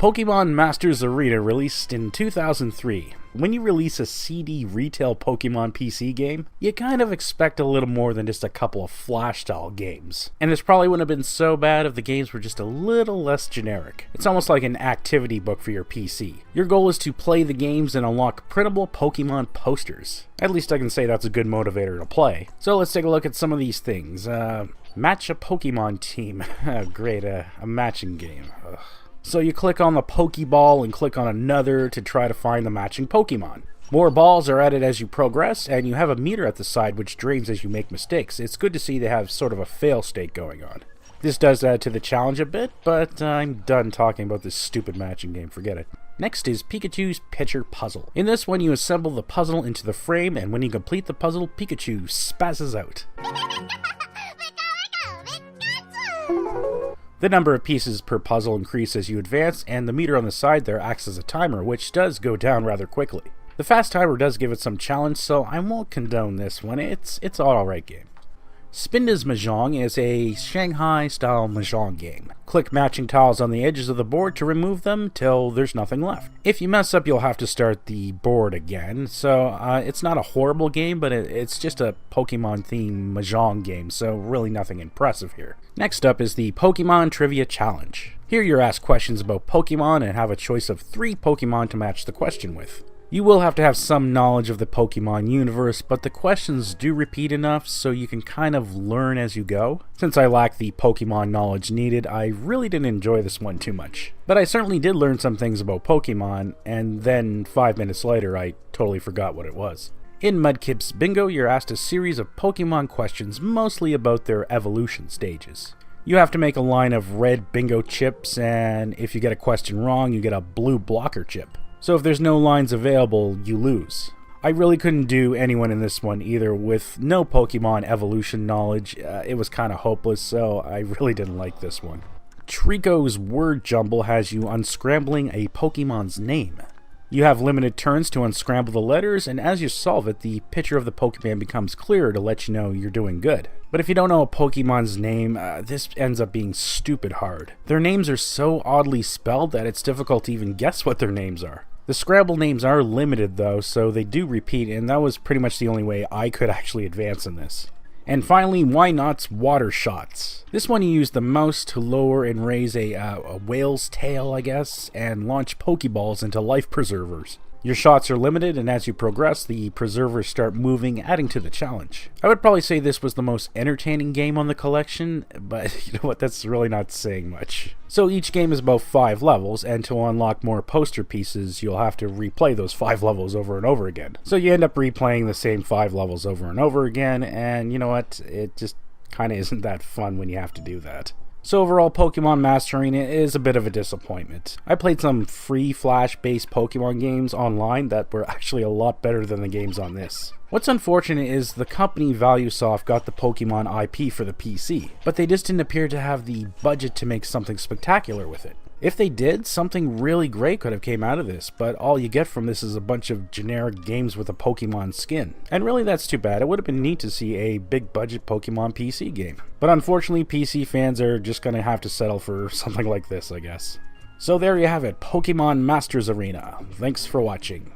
Pokémon Masters Arena released in 2003. When you release a CD retail Pokemon PC game, you kind of expect a little more than just a couple of Flash-style games. And this probably wouldn't have been so bad if the games were just a little less generic. It's almost like an activity book for your PC. Your goal is to play the games and unlock printable Pokemon posters. At least I can say that's a good motivator to play. So let's take a look at some of these things. Match a Pokemon team. Great, a matching game. Ugh. So you click on the Pokeball and click on another to try to find the matching Pokemon. More balls are added as you progress, and you have a meter at the side which drains as you make mistakes. It's good to see they have sort of a fail state going on. This does add to the challenge a bit, but I'm done talking about this stupid matching game, forget it. Next is Pikachu's Picture Puzzle. In this one you assemble the puzzle into the frame, and when you complete the puzzle, Pikachu spazzes out. The number of pieces per puzzle increases as you advance, and the meter on the side there acts as a timer, which does go down rather quickly. The fast timer does give it some challenge, so I won't condone this one. It's an alright game. Spinda's Mahjong is a Shanghai-style Mahjong game. Click matching tiles on the edges of the board to remove them till there's nothing left. If you mess up, you'll have to start the board again, so it's not a horrible game, but it's just a Pokemon-themed Mahjong game, so really nothing impressive here. Next up is the Pokemon Trivia Challenge. Here you're asked questions about Pokemon and have a choice of 3 Pokemon to match the question with. You will have to have some knowledge of the Pokemon universe, but the questions do repeat enough so you can kind of learn as you go. Since I lack the Pokemon knowledge needed, I really didn't enjoy this one too much. But I certainly did learn some things about Pokemon, and then 5 minutes later I totally forgot what it was. In Mudkip's Bingo, you're asked a series of Pokemon questions, mostly about their evolution stages. You have to make a line of red bingo chips, and if you get a question wrong, you get a blue blocker chip. So if there's no lines available, you lose. I really couldn't do anyone in this one either. With no Pokemon evolution knowledge, it was kind of hopeless, so I really didn't like this one. Trico's Word Jumble has you unscrambling a Pokemon's name. You have limited turns to unscramble the letters, and as you solve it, the picture of the Pokemon becomes clearer to let you know you're doing good. But if you don't know a Pokemon's name, this ends up being stupid hard. Their names are so oddly spelled that it's difficult to even guess what their names are. The Scrabble names are limited though, so they do repeat, and that was pretty much the only way I could actually advance in this. And finally, Why Not's Water Shots. This one you use the mouse to lower and raise a whale's tail, I guess, and launch Pokeballs into life preservers. Your shots are limited, and as you progress, the preservers start moving, adding to the challenge. I would probably say this was the most entertaining game on the collection, but you know what, that's really not saying much. So each game is about 5 levels, and to unlock more poster pieces, you'll have to replay those 5 levels over and over again. So you end up replaying the same 5 levels over and over again, and you know what, it just kinda isn't that fun when you have to do that. So overall, Pokemon Master Arena is a bit of a disappointment. I played some free Flash-based Pokemon games online that were actually a lot better than the games on this. What's unfortunate is the company ValueSoft got the Pokemon IP for the PC, but they just didn't appear to have the budget to make something spectacular with it. If they did, something really great could have came out of this, but all you get from this is a bunch of generic games with a Pokemon skin. And really that's too bad. It would have been neat to see a big budget Pokemon PC game. But unfortunately PC fans are just going to have to settle for something like this, I guess. So there you have it, Pokemon Masters Arena. Thanks for watching.